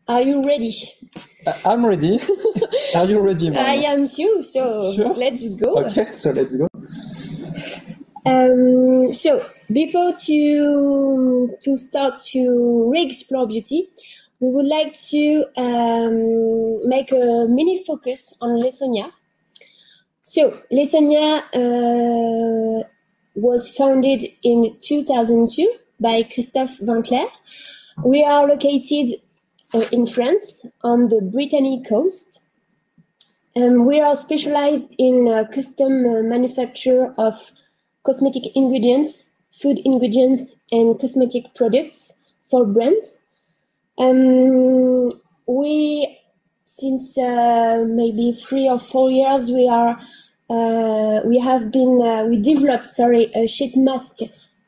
Are you ready? I'm ready. Are you ready, Maria? I am too, so Sure. let's go. Okay, so let's go. So before to start to re-explore beauty, we would like to make a mini focus on Lessonia. So Lessonia was founded in 2002 by Christophe Vinclair. We are located in France on the Brittany coast. We are specialized in custom manufacture of cosmetic ingredients, food ingredients, and cosmetic products for brands. We, since maybe 3 or 4 years, we developed a sheet mask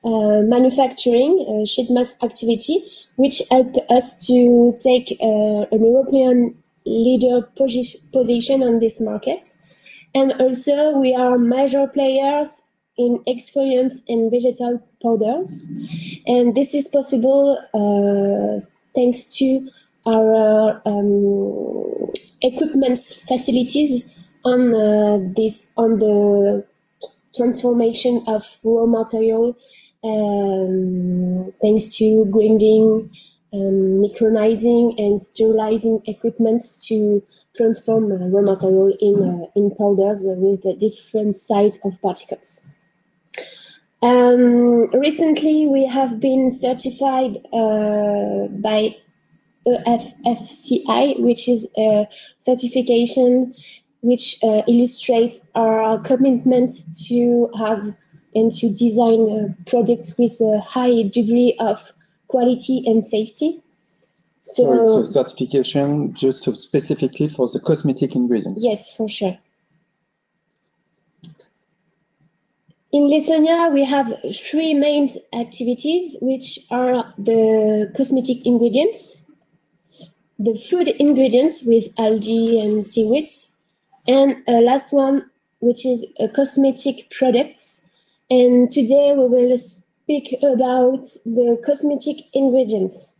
manufacturing, sheet mask activity, which helped us to take an European leader position on this market. And also we are major players in exfoliants and vegetal powders. And this is possible thanks to our equipment facilities on the transformation of raw material, thanks to grinding, micronizing and sterilizing equipment to transform raw material in powders with a different size of particles. Recently, we have been certified by EFFCI, which is a certification which illustrates our commitment to have and to design products with a high degree of quality and safety. So it's a certification just specifically for the cosmetic ingredients? Yes, for sure. In Lessonia, we have 3 main activities, which are the cosmetic ingredients, the food ingredients with algae and seaweeds, and a last one, which is cosmetic products. And today we will speak about the cosmetic ingredients.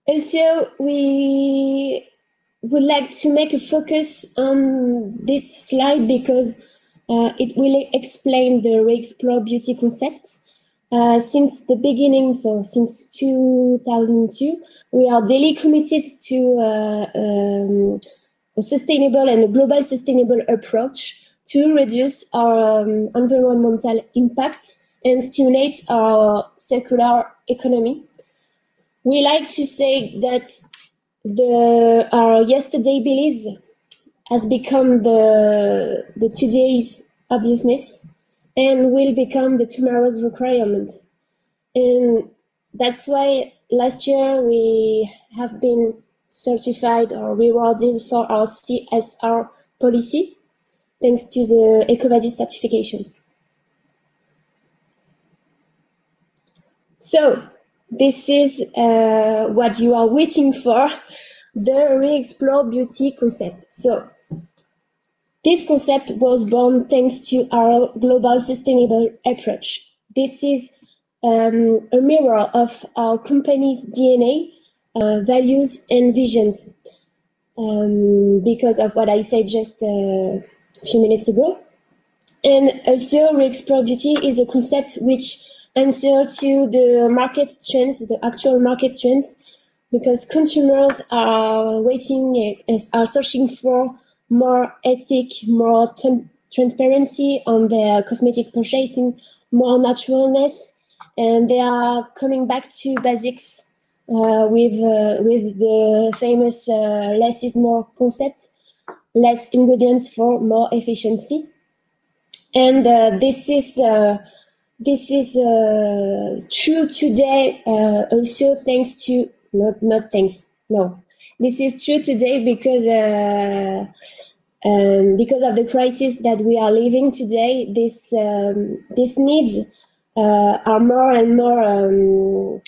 Also, we would like to make a focus on this slide because it will explain the re-explore beauty concept. Since the beginning, so since 2002, we are daily committed to a sustainable and a global sustainable approach to reduce our environmental impact and stimulate our circular economy. We like to say that our yesterday beliefs has become the today's obviousness and will become the tomorrow's requirements. And that's why last year we have been certified or rewarded for our CSR policy, thanks to the EcoVadis certifications. So this is what you are waiting for, the re-explore beauty concept. So this concept was born thanks to our global sustainable approach. This is a mirror of our company's DNA, values and visions, because of what I said just a few minutes ago. And also re-explore beauty is a concept which answers to the market trends, the actual market trends, because consumers are searching for more ethic, more transparency on their cosmetic purchasing, more naturalness, and they are coming back to basics with the famous less is more concept, less ingredients for more efficiency. And this is true today also thanks to this is true today because of the crisis that we are living today. This needs are more and more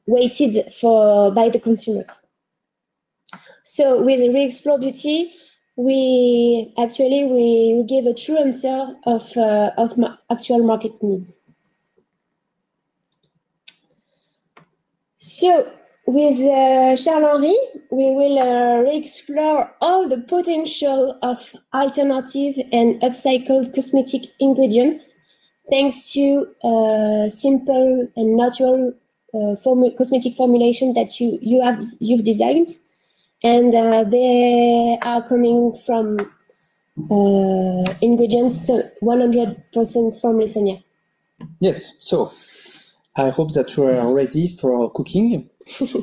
weighted for by the consumers. So with re-explore beauty, we give a true answer of actual market needs. So With Charles-Henri, we will re-explore all the potential of alternative and upcycled cosmetic ingredients thanks to simple and natural cosmetic formulation that you've designed, and they are coming from ingredients 100% from Lessonnier. Yes, so I hope that you are ready for cooking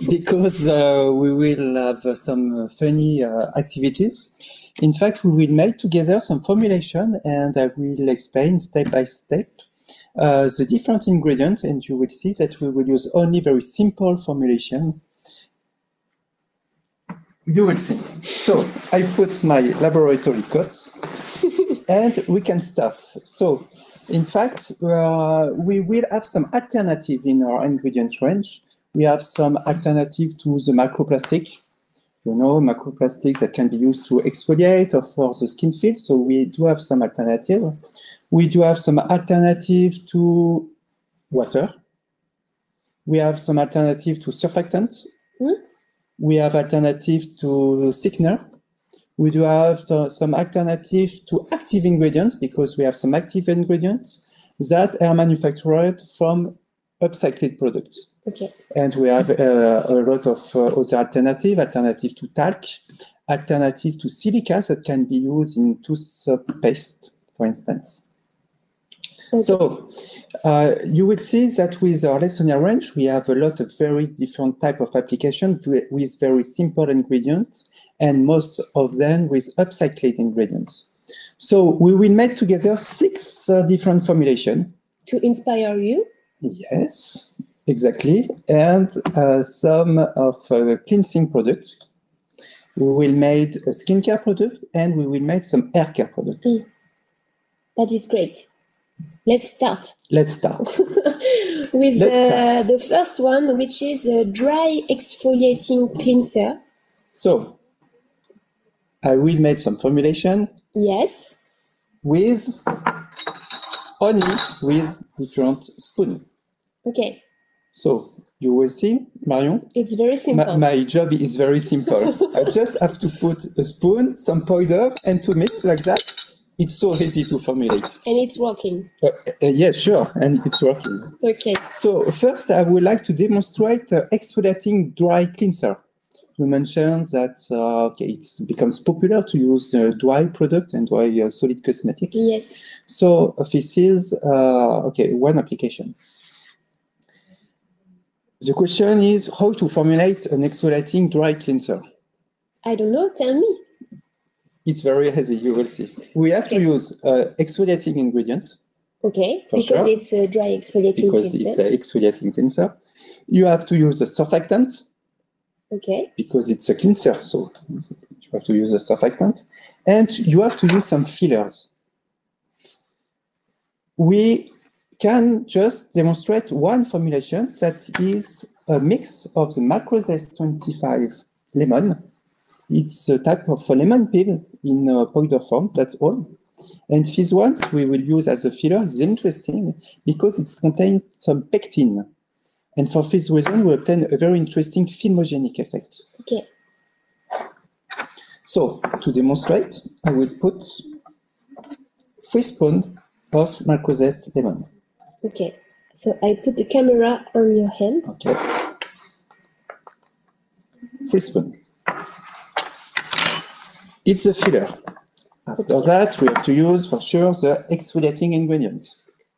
because we will have some funny activities. In fact, we will make together some formulation and I will explain step by step the different ingredients, and you will see that we will use only very simple formulation. You will see. So I put my laboratory coat and we can start. So in fact, we will have some alternative in our ingredient range. We have some alternative to the microplastic. You know, microplastics that can be used to exfoliate or for the skin field. So we do have some alternative. We do have some alternative to water. We have some alternative to surfactant. We have alternative to thickener. We do have some alternative to active ingredients because we have some active ingredients that are manufactured from upcycled products. Okay. And we have a lot of other alternative to talc, alternative to silica that can be used in toothpaste, for instance. Okay. So you will see that with our Lessonnier range, we have a lot of very different type of application with very simple ingredients, and most of them with upcycled ingredients. So we will make together 6 different formulations. To inspire you? Yes, exactly. And some of cleansing products. We will make a skincare product and we will make some hair care products. That is great. Let's start. Let's start. With the first one, which is a dry exfoliating cleanser. So, I will make some formulation. Yes. Only with different spoon. Okay. So, you will see, Marion. It's very simple. My job is very simple. I just have to put a spoon, some powder, and to mix like that. It's so easy to formulate. And it's working. Yes, sure, and it's working. Okay. So first, I would like to demonstrate exfoliating dry cleanser. You mentioned that it becomes popular to use dry product and dry solid cosmetic. Yes. So this is one application. The question is how to formulate an exfoliating dry cleanser. I don't know. Tell me. It's very easy, you will see. We have to use exfoliating ingredient. Okay, because it's a dry exfoliating cleanser. Because it's an exfoliating cleanser. You have to use a surfactant. Okay. Because it's a cleanser, so you have to use a surfactant. And you have to use some fillers. We can just demonstrate one formulation that is a mix of the Macrozest 25 lemon. It's a type of lemon peel in powder form, that's all. And this one we will use as a filler is interesting because it contains some pectin. And for this reason, we obtain a very interesting filmogenic effect. Okay. So, to demonstrate, I will put 3 spoons of Macrozest lemon. Okay. So, I put the camera on your hand. Okay. 3 spoons. It's a filler. After that, we have to use, for sure, the exfoliating ingredient.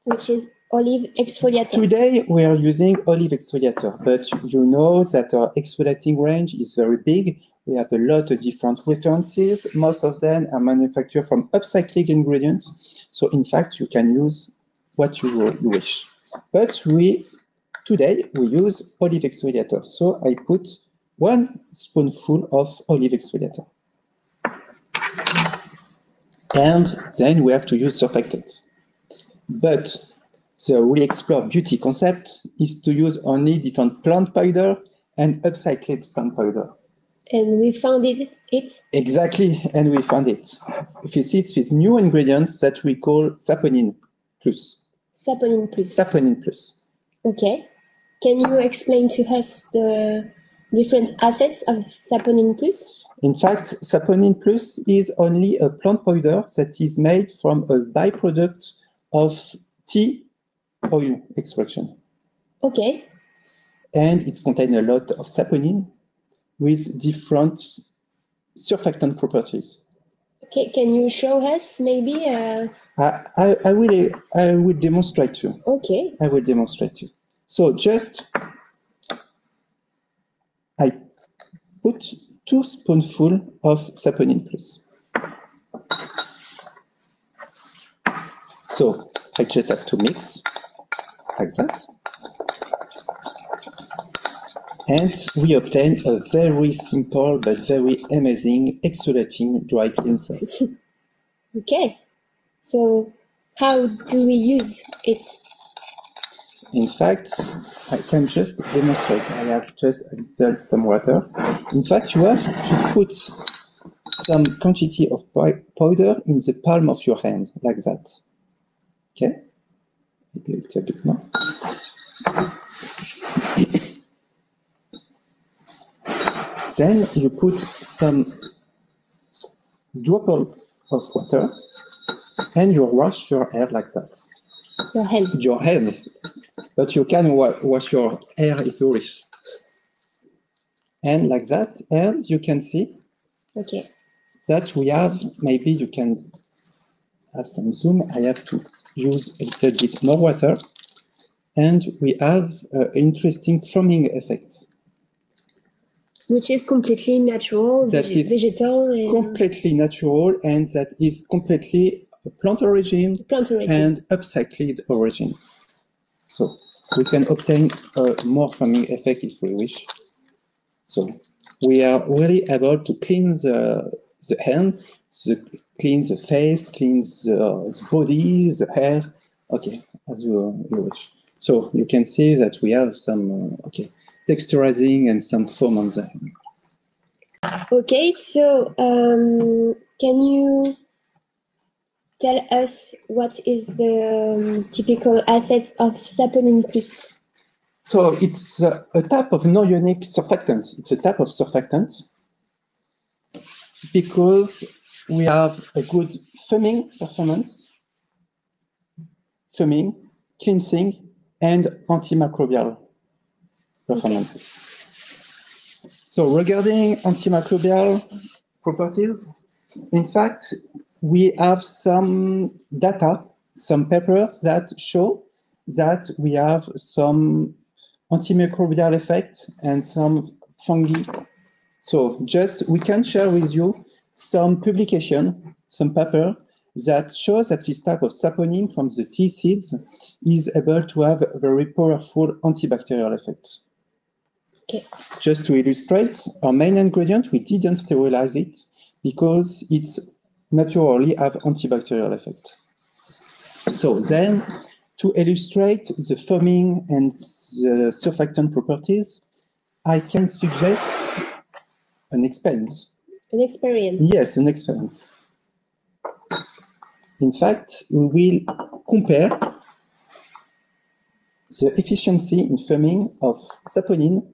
Which is olive exfoliator. Today, we are using olive exfoliator, but you know that our exfoliating range is very big. We have a lot of different references. Most of them are manufactured from upcycling ingredients. So, in fact, you can use what you wish. But today, we use olive exfoliator. So, I put 1 spoonful of olive exfoliator. And then we have to use surfactants. But the re-explore beauty concept is to use only different plant powder and upcycled plant powder. And we found it. Exactly, and we found it. This is with new ingredients that we call Saponin Plus. Saponin Plus. Saponin Plus. Okay. Can you explain to us the different assets of Saponin Plus? In fact, Saponin Plus is only a plant powder that is made from a byproduct of tea oil extraction. Okay. And it contains a lot of saponin with different surfactant properties. Okay, can you show us maybe? I will demonstrate you. Okay. I will demonstrate you. So just I put 2 spoonfuls of Saponin Plus. So I just have to mix like that. And we obtain a very simple but very amazing exfoliating dry cleanser. Okay. So how do we use it? In fact, I can just demonstrate. I have just added some water. In fact, you have to put some quantity of powder in the palm of your hand, like that. Okay? Maybe a little bit more. Then you put some droplets of water and you wash your hair like that. Your hand. Your head. But you can wash your hair if you wish. And like that, and you can see that we have, maybe you can have some zoom. I have to use a little bit more water. And we have interesting foaming effects. Which is completely natural, vegetal. Completely natural, and that is completely plant origin, and upcycled origin. So we can obtain a more foaming effect if we wish. So we are really able to clean the hand, clean the face, clean the body, the hair. Okay, as you wish. So you can see that we have some texturizing and some foam on the hand. Okay, so can you tell us what is the typical assets of Saponin Plus? So it's a type of non-ionic surfactant. It's a type of surfactant because we have a good foaming performance, foaming, cleansing, and antimicrobial performances. Okay. So regarding antimicrobial properties, in fact, we have some data, some papers that show that we have some antimicrobial effect and some fungi. So just we can share with you some publication, some paper that shows that this type of saponin from the tea seeds is able to have a very powerful antibacterial effect. Okay. Just to illustrate, our main ingredient, we didn't sterilize it because it's naturally have antibacterial effect. So then, to illustrate the foaming and the surfactant properties, I can suggest an experiment. An experience? Yes, an experience. In fact, we will compare the efficiency in foaming of saponin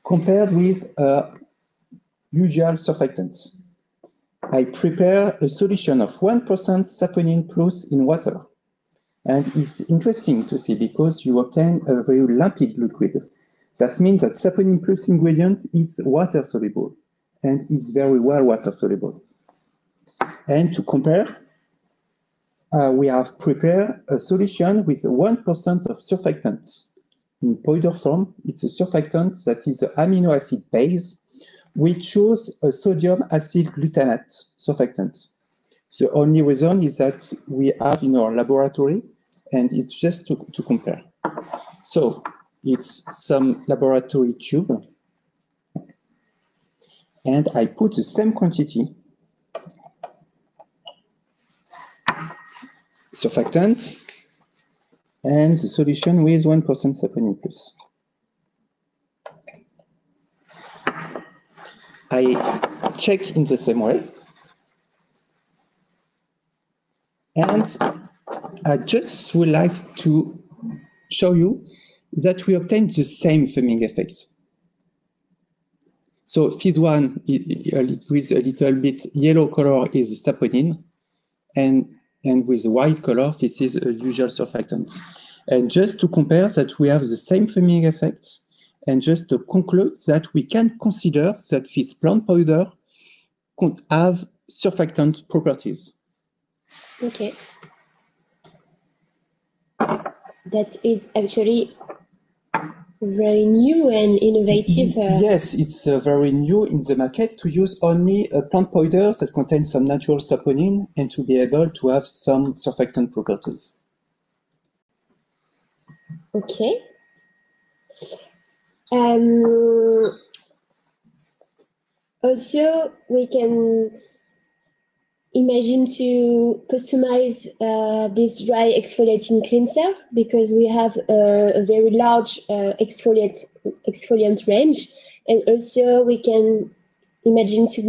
compared with usual surfactants. I prepare a solution of 1% Saponin Plus in water. And it's interesting to see because you obtain a very limpid liquid. That means that Saponin Plus ingredient is water soluble and is very well water soluble. And to compare, we have prepared a solution with 1% of surfactant. In powder form, it's a surfactant that is an amino acid base. We choose a sodium acid glutamate surfactant. The only reason is that we have in our laboratory, and it's just to compare. So it's some laboratory tube, and I put the same quantity surfactant and the solution with 1% Saponin Plus. I check in the same way. And I just would like to show you that we obtain the same foaming effect. So this one with a little bit yellow color is saponin, and with white color, this is a usual surfactant. And just to compare that we have the same foaming effect, and just to conclude that we can consider that this plant powder could have surfactant properties. Okay. That is actually very new and innovative. Yes, it's very new in the market to use only a plant powder that contains some natural saponin and to be able to have some surfactant properties. Okay. Also, we can imagine to customize this dry exfoliating cleanser because we have a very large exfoliant range, and also we can imagine to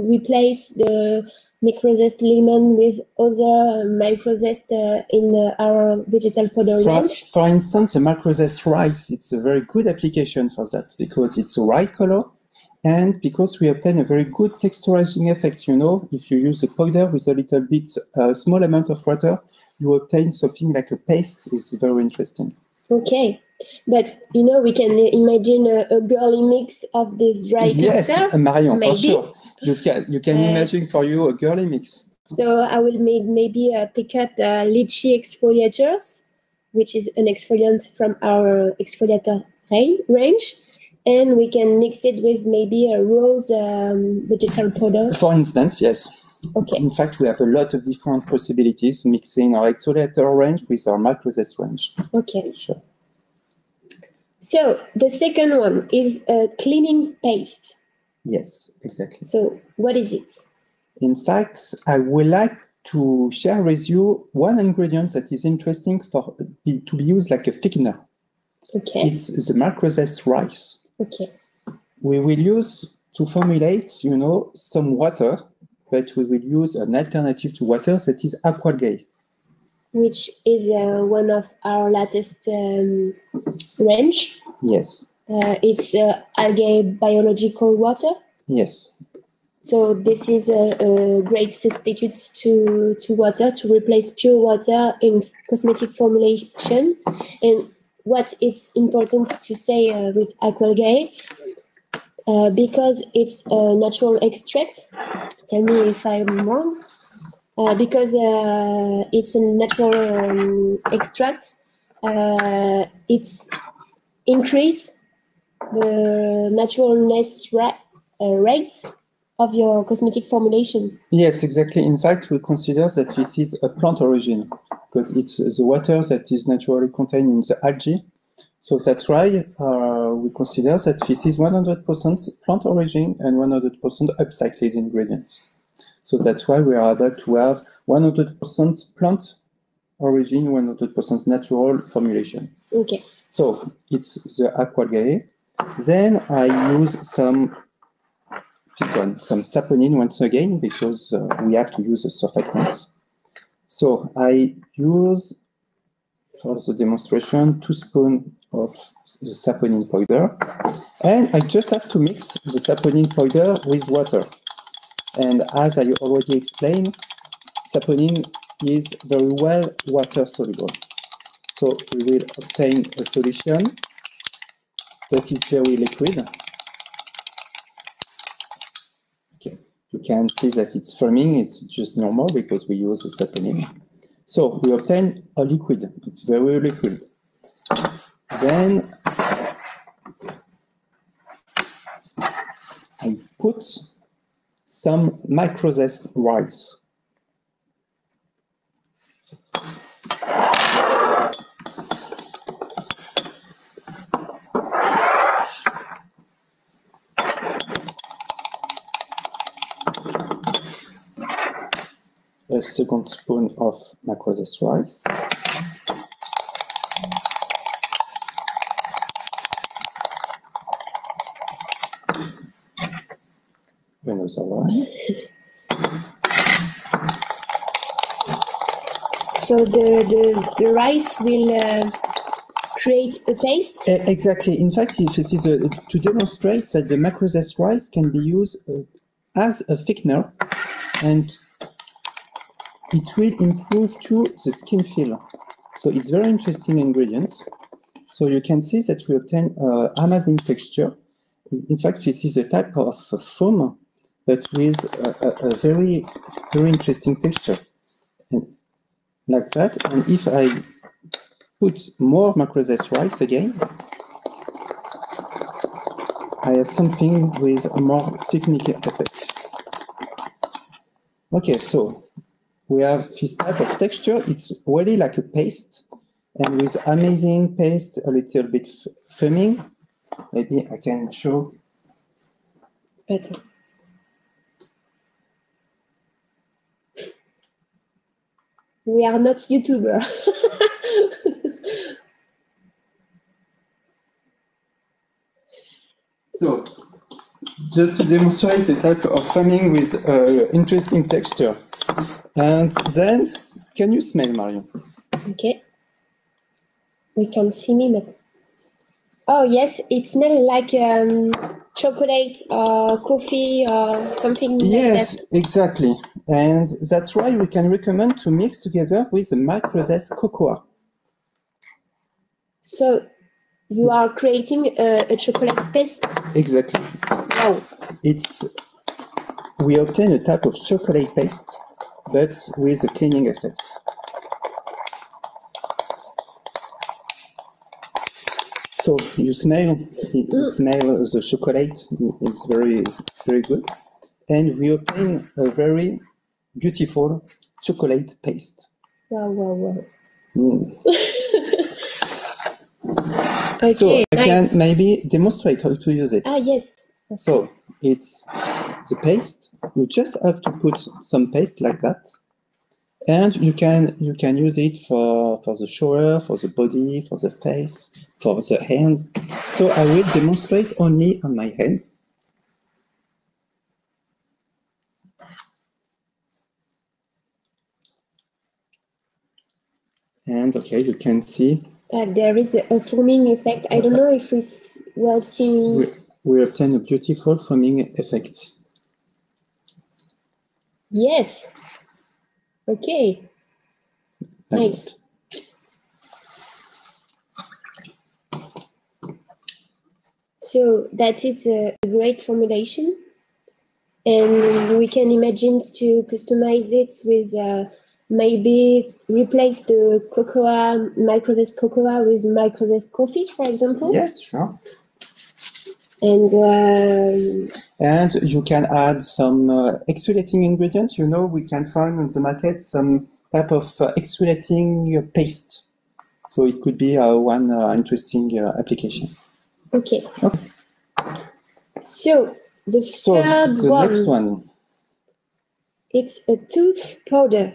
replace the microzest lemon with other microzest in our vegetal powder range. For instance, the microzest rice, it's a very good application for that because it's a white color and because we obtain a very good texturizing effect. You know, if you use a powder with a little bit, small amount of water, you obtain something like a paste. It's very interesting. Okay. But, you know, we can imagine a girly mix of this dry cleanser. Yes, Marion, maybe. For sure. You can imagine for you a girly mix. So I will maybe pick up the lychee exfoliators, which is an exfoliant from our exfoliator range. And we can mix it with maybe a rose vegetal powder. For instance, yes. Okay. In fact, we have a lot of different possibilities mixing our exfoliator range with our microzest range. Okay. Sure. So the second one is a cleaning paste. Yes, exactly. So what is it? In fact, I would like to share with you one ingredient that is interesting to be used like a thickener. Okay. It's the microzest rice. Okay. We will use to formulate, you know, some water, but we will use an alternative to water that is aqualgae. Which is one of our latest range. Yes. It's algae biological water. Yes. So this is a great substitute to water to replace pure water in cosmetic formulation. And what it's important to say with aqualgae, because it's a natural extract. Tell me if I'm wrong. Because it's a natural extract, it's increase the naturalness rate of your cosmetic formulation. Yes, exactly. In fact, we consider that this is a plant origin because it's the water that is naturally contained in the algae. So that's why we consider that this is 100% plant origin and 100% upcycled ingredients. So that's why we are able to have 100% plant origin, 100% natural formulation. Okay. So it's the aqualgae. Then I use some saponin once again because we have to use a surfactant. So I use, for the demonstration, 2 spoons of the saponin powder. And I just have to mix the saponin powder with water. And as I already explained, saponin is very well water soluble. So we will obtain a solution that is very liquid. Okay, you can see that it's foaming, it's just normal because we use the saponin. So we obtain a liquid, it's very liquid. Then I put some microzest rice. A second spoon of microzest rice. Another one. So the rice will create a paste? Exactly. In fact, if this is to demonstrate that the macrozest rice can be used as a thickener, and it will improve too the skin feel. So it's very interesting ingredient. So you can see that we obtain amazing texture. In fact, this is a type of foam, but with a very, very interesting texture. And like that. And if I put more macrozest rice again, I have something with a more thickening effect. Okay, so we have this type of texture. It's really like a paste, and with amazing paste, a little bit foaming. Maybe I can show. Better. We are not YouTuber. So, just to demonstrate the type of foaming with interesting texture. And then, can you smell, Marion? Okay. You can see me, but oh yes, it smells like chocolate or coffee or something like that. Yes, exactly. And that's why we can recommend to mix together with the macrozest cocoa. So you are creating a chocolate paste? Exactly. Wow. We obtain a type of chocolate paste, but with a cleaning effect. So you smell, it smells the chocolate. It's very, very good, and we obtain a very beautiful chocolate paste. Wow, wow, wow. Mm. Okay, So I nice. can maybe demonstrate how to use it. Ah, yes. So it's the paste. You just have to put some paste like that, and you can use it for the shower, for the body, for the face, for the hands. So I will demonstrate only on my hands. And okay, you can see. There is a foaming effect. I don't know if we will see. We obtain a beautiful foaming effect. Yes. Okay. Nice. So that is a great formulation, and we can imagine to customize it with maybe replace the cocoa, macrozest cocoa with macrozest coffee, for example. Yes, sure. And you can add some exfoliating ingredients. You know, we can find on the market some type of exfoliating paste. So it could be one interesting application. Okay. So the next one. It's a tooth powder.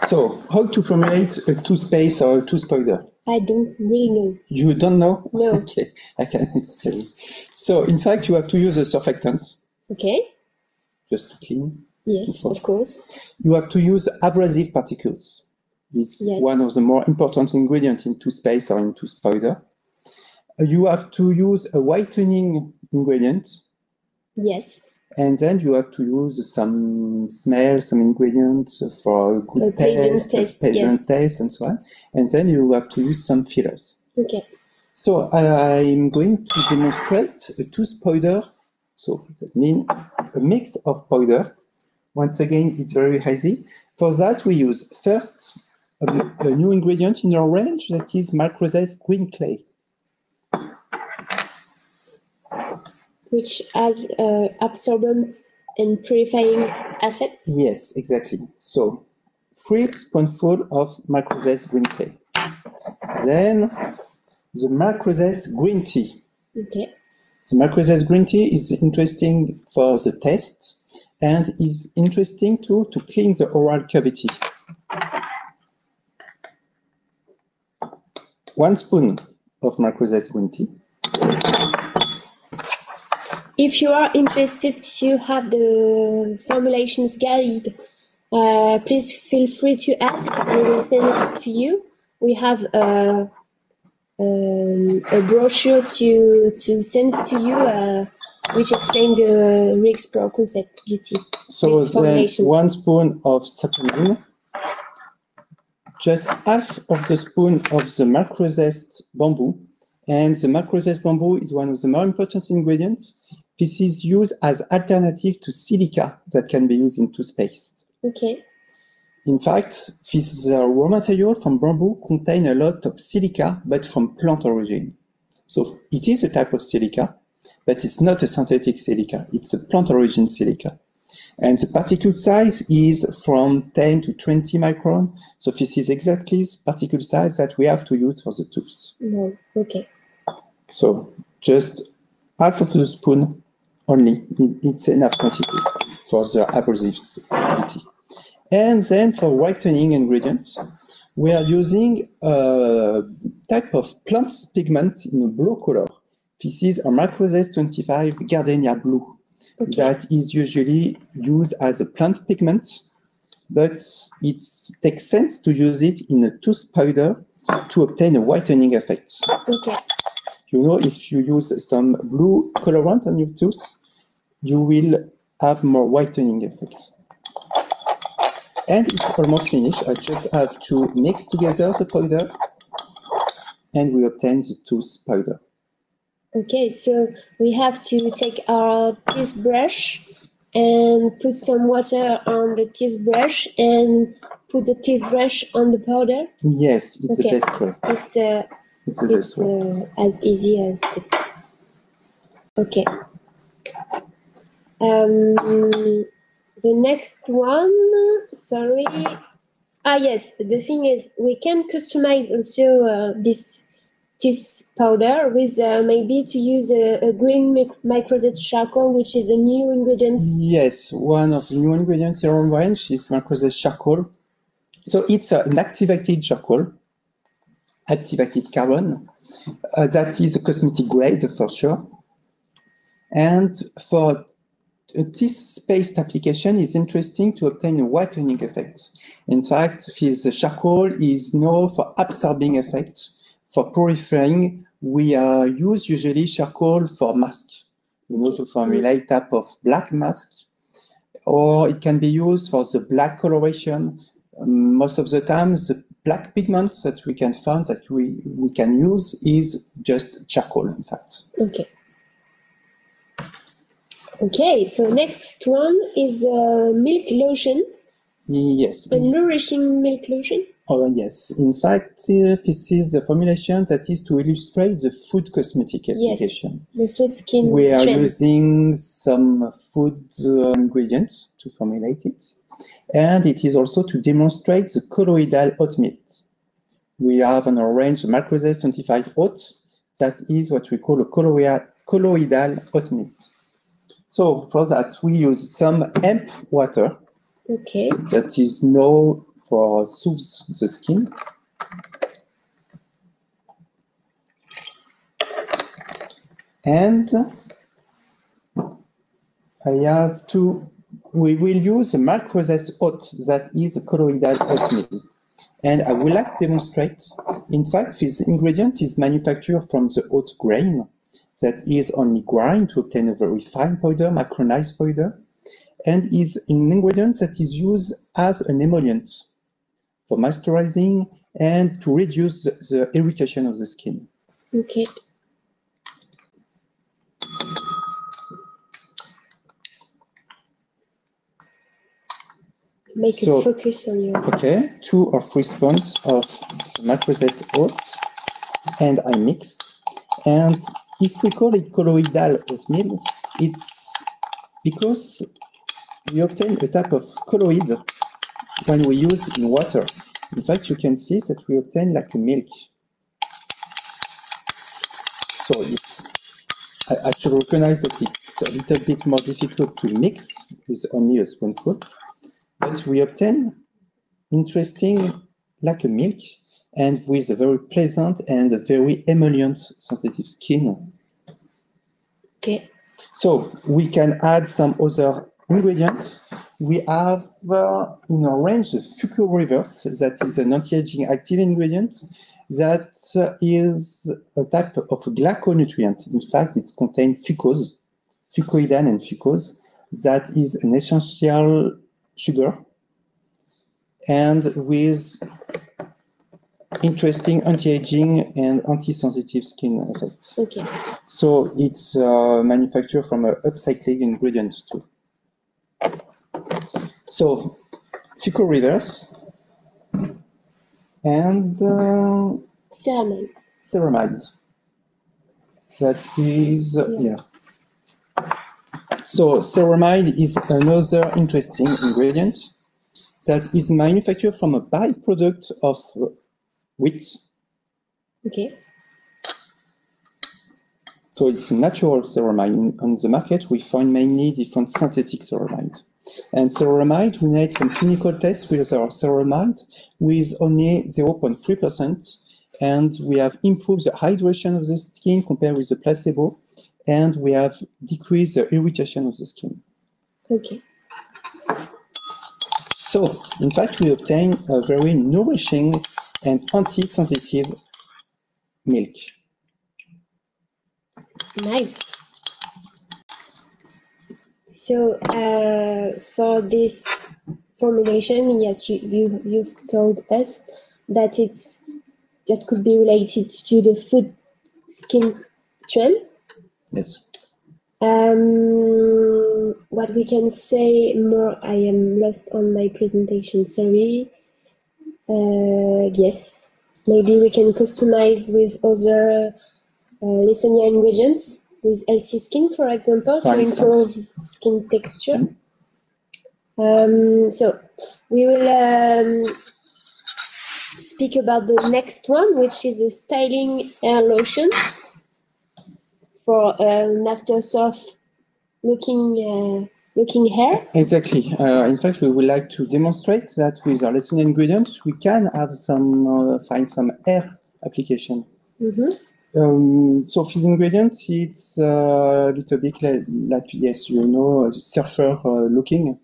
So how to formulate a toothpaste or a tooth powder? I don't really know. You don't know? No. Okay, I can explain. So in fact, you have to use a surfactant. Okay. Just to clean. Yes, of course. You have to use abrasive particles. It's one of the more important ingredients in toothpaste or in tooth powder. You have to use a whitening ingredient. Yes. And then you have to use some smell, some ingredients for a good pleasant taste, and so on. And then you have to use some fillers. Okay. So I'm going to demonstrate a tooth powder. So that means a mix of powder. Once again, it's very easy. For that, we use first a new ingredient in our range, that is macrozest green clay. Which has absorbents and purifying assets? Yes, exactly. So 3 spoonfuls of macrozest green clay. Then the macrozest green tea. Okay. The macrozest green tea is interesting for the taste and is interesting too to clean the oral cavity. 1 spoon of macrozest green tea. If you are interested to have the formulations guide please feel free to ask. We will send it to you. We have a brochure to send to you, which explains the re-explore concept beauty. So then 1 spoon of saponin, just half of the spoon of the macrozest bamboo. And the macrozest bamboo is one of the more important ingredients. This is used as alternative to silica that can be used in toothpaste. Okay. In fact, this raw material from bamboo contain a lot of silica, but from plant origin. So it is a type of silica, but it's not a synthetic silica. It's a plant origin silica. And the particle size is from 10 to 20 micron. So this is exactly the particle size that we have to use for the tooth. No. Okay. So just half of the spoon only. It's enough quantity for the abrasivity. And then for whitening ingredients, we are using a type of plant pigment in a blue color. This is a Macrozest 25 Gardenia Blue. Okay. That is usually used as a plant pigment, but it takes sense to use it in a tooth powder to obtain a whitening effect. Okay. You know, if you use some blue colorant on your tooth, you will have more whitening effect. And it's almost finished. I just have to mix together the powder and we obtain the tooth powder. Okay, so we have to take our teeth brush and put some water on the teeth brush and put the teeth brush on the powder? Yes, it's the best way. It's as easy as this. Okay. The next one, sorry. Yes, the thing is we can customize also this powder with maybe to use a green Macrozest charcoal, which is a new ingredient. Yes, one of the new ingredients in our range is Macrozest charcoal. So it's an activated charcoal, activated carbon. That is a cosmetic grade for sure. And for a teeth paste application is interesting to obtain a whitening effect. In fact, this charcoal is known for absorbing effect. For purifying, we use usually charcoal for mask, to formulate type of black mask, or it can be used for the black coloration. Most of the time, the black pigments that we can find that we can use is just charcoal, in fact. Okay. Okay, so next one is milk lotion. Yes. A nourishing milk lotion. Oh, yes. In fact, this is a formulation that is to illustrate the food cosmetic application. Yes, the food skin We are trend. using some food ingredients to formulate it. And it is also to demonstrate the colloidal oat milk. We have an orange Macrozest 25 oat. That is what we call a colloidal oat milk. So for that, we use some hemp water. Okay. That is known for soothe the skin. And we will use a Macrozest oat that is a colloidal oat milk. And I would like to demonstrate, in fact, this ingredient is manufactured from the oat grain that is only grind to obtain a very fine powder, macronized powder, and is an ingredient that is used as an emollient for moisturizing and to reduce the irritation of the skin. Okay. Make a focus on your... Okay, 2 or 3 spoons of the Macrozest oat, and I mix. And if we call it colloidal oatmeal, it's because we obtain a type of colloid when we use in water. In fact, you can see that we obtain like a milk. So I should recognize that it's a little bit more difficult to mix with only a spoonful, but we obtain interesting like a milk and with a very pleasant and a very emollient sensitive skin. Okay. So we can add some other ingredient, we have in our range the Fuco Reverse, that is an anti-aging active ingredient that is a type of glyconutrient. In fact, it contains fucose, fucoidane and fucose, that is an essential sugar and with interesting anti-aging and anti-sensitive skin effects. Okay. So it's manufactured from an upcycling ingredient too. So Fuco Reverse and Ceramide. ceramide. That is yeah. So ceramide is another interesting ingredient that is manufactured from a byproduct of wheat. Okay. So it's natural ceramide. On the market, we find mainly different synthetic ceramide. And ceramide, we made some clinical tests with our ceramide with only 0.3%. And we have improved the hydration of the skin compared with the placebo. And we have decreased the irritation of the skin. Okay. So, in fact, we obtain a very nourishing and anti-sensitive milk. Nice. So for this formulation, yes, you've told us that that could be related to the food skin trend. Yes. What we can say more? I am lost on my presentation. Sorry. Yes, maybe we can customize with other Leysonia ingredients with LC Skin, for example, to improve skin texture. So we will speak about the next one, which is a styling hair lotion for an after-surf looking hair. Exactly. In fact, we would like to demonstrate that with our Leysonia ingredients, we can have find some hair application. Mm-hmm. So these ingredients, it's a little bit like yes, surfer looking.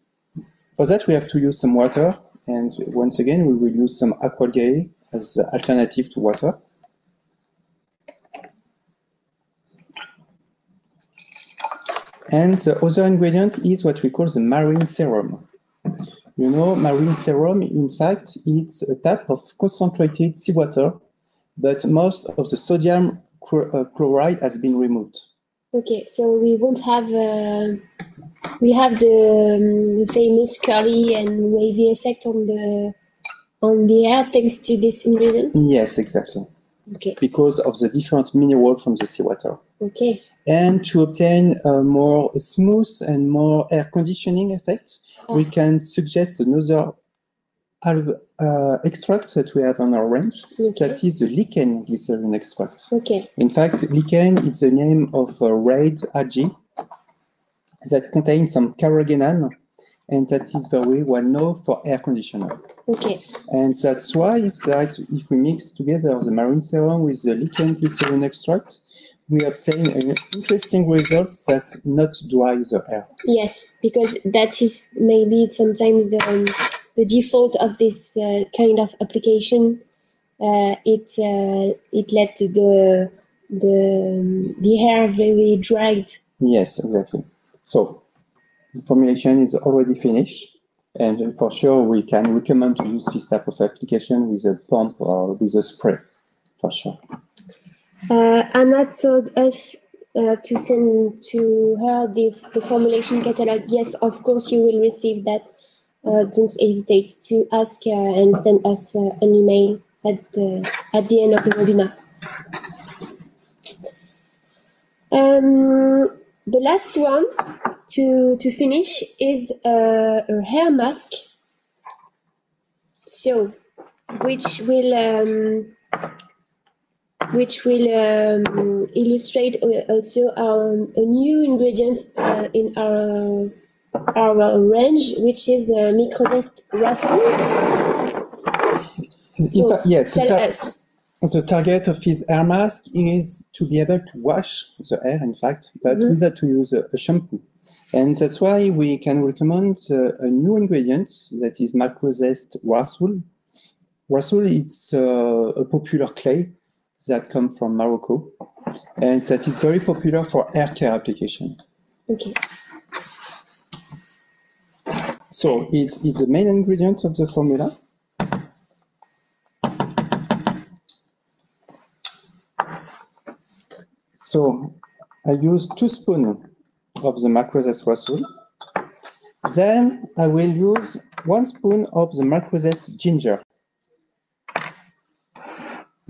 For that, we have to use some water, and once again, we will use some aqualgae as alternative to water. And the other ingredient is what we call the marine serum. Marine serum, in fact, it's a type of concentrated seawater, but most of the sodium chloride has been removed. Okay, so we won't have, we have the famous curly and wavy effect on the hair thanks to this ingredient? Yes, exactly. Okay. Because of the different minerals from the seawater. Okay. And to obtain a more smooth and more air conditioning effect, we can suggest another extract that we have on our range. Okay. That is the lichen glycerin extract. Okay. In fact, lichen is the name of a red algae that contains some carrageenan, and that is very well known for air conditioner. Okay. And that's why if we mix together the marine serum with the lichen glycerin extract, we obtain an interesting result that not dry the hair. Yes, because that is maybe sometimes the default of this kind of application. It let the hair very dried. Yes, exactly. So the formulation is already finished, and for sure we can recommend to use this type of application with a pump or with a spray, for sure. Anna told us to send to her the formulation catalog. Yes, of course you will receive that. Don't hesitate to ask and send us an email at the end of the webinar. The last one to finish is a hair mask. So, which will illustrate also a new ingredient in our range, which is Microzest Rasool. So yes, tell us. The target of his hair mask is to be able to wash the hair, in fact, but without to use a shampoo. And that's why we can recommend a new ingredient that is macrozest Rasoul. Rasoul is a popular clay that comes from Morocco, and that is very popular for hair care application. Okay. So it's the main ingredient of the formula. So I use 2 spoons of the macrozest Rasoul. Then I will use 1 spoon of the macrozest ginger.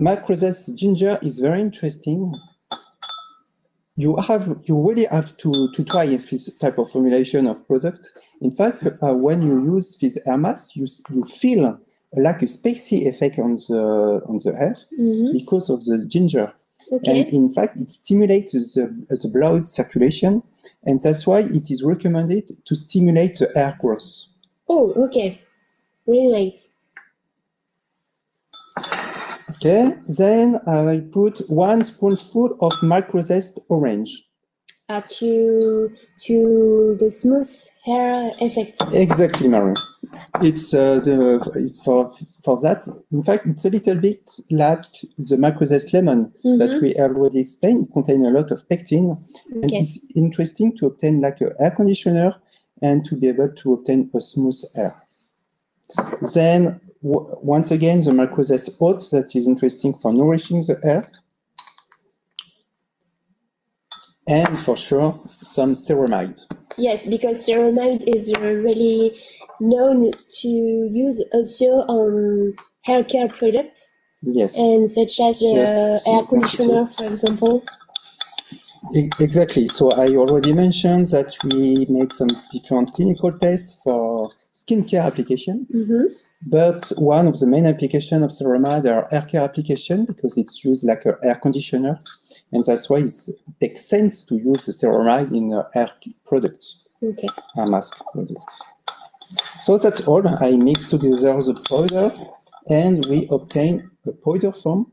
Macrozest ginger is very interesting. You really have to try this type of formulation of product. In fact, when you use this hair mask, you feel like a spacey effect on the hair because of the ginger. Okay. And in fact, it stimulates the blood circulation, and that's why it is recommended to stimulate the hair growth. Oh, okay. Really nice. Okay, then I put 1 spoonful of macrozest orange. To the smooth hair effect. Exactly, Marie. It's for that. In fact, it's a little bit like the macrozest lemon that we already explained. It contains a lot of pectin, and it's interesting to obtain like an air conditioner and to be able to obtain a smooth hair. Then once again, the macrozest oats that is interesting for nourishing the hair. And for sure, some ceramide. Yes, because ceramide is really known to use also on hair care products. Yes. And such as air conditioner, for example. Exactly. So I already mentioned that we made some different clinical tests for skincare application. But one of the main applications of ceramide are hair care application because it's used like an air conditioner. And that's why it takes sense to use the ceramide in hair products, hair mask products. So that's all. I mix together the powder and we obtain a powder form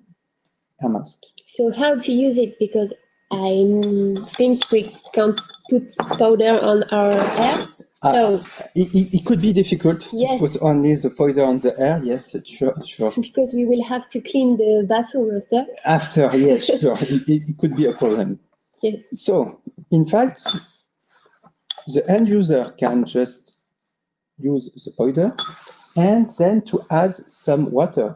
hair mask. So how to use it? Because I think we can't put powder on our hair. So it could be difficult to put only the powder on the hair. Yes, sure. Because we will have to clean the bathroom after. After, yes, sure. It could be a problem. Yes. So, in fact, the end user can just use the powder and then to add some water.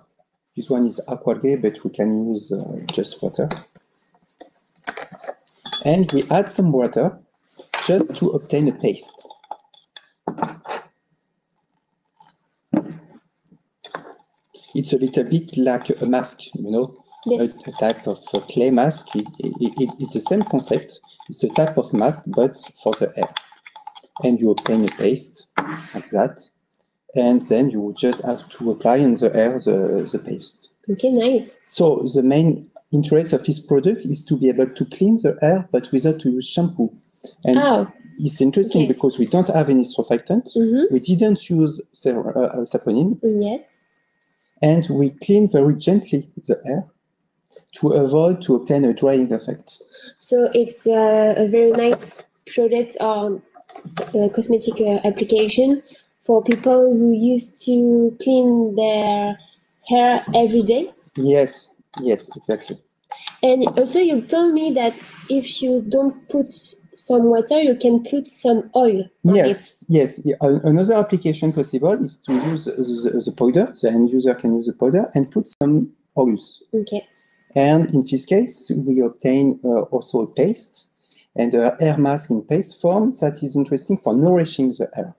This one is aquagay, but we can use just water. And we add some water just to obtain a paste. It's a little bit like a mask, you know, a type of clay mask. It's the same concept. It's a type of mask, but for the hair. And you obtain a paste like that. And then you just have to apply on the hair the paste. Okay, nice. So the main interest of this product is to be able to clean the hair, but without to use shampoo. And it's interesting because we don't have any surfactant. We didn't use saponin. Yes. And we clean very gently the hair to avoid to obtain a drying effect. So it's a very nice product or cosmetic application for people who used to clean their hair every day. Yes, exactly. And also you told me that if you don't put some water, you can put some oil. Yes. Another application possible is to use the powder. The end user can use the powder and put some oils. Okay. And in this case, we obtain also a paste and a hair mask in paste form that is interesting for nourishing the hair.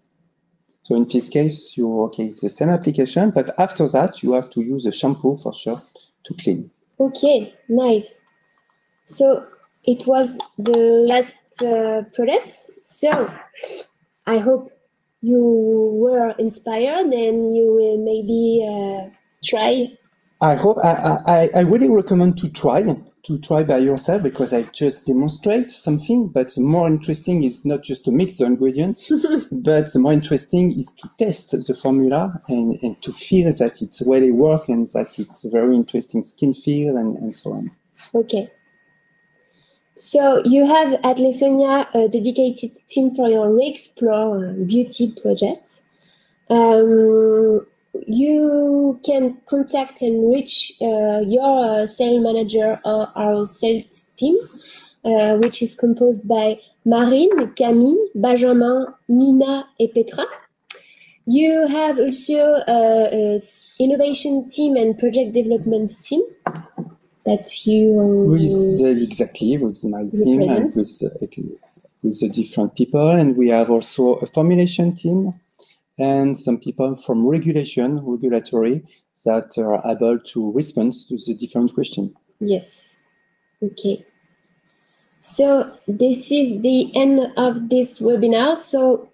So in this case, it's the same application, but after that, you have to use a shampoo for sure to clean. Okay, nice. So it was the last products. So I hope you were inspired and you will maybe try. I hope I really recommend to try by yourself because I just demonstrate something. But more interesting is not just to mix the ingredients, but more interesting is to test the formula and to feel that it's really work and that it's a very interesting skin feel and so on. Okay. So you have at Lessonia a dedicated team for your Re-Explore beauty project. You can contact and reach your sales manager or our sales team, which is composed by Marine, Camille, Benjamin, Nina, and Petra. You have also an innovation team and project development team that you exactly with my team and with the different people, and we have also a formulation team and some people from regulatory that are able to respond to the different questions. Yes. Okay. So this is the end of this webinar. So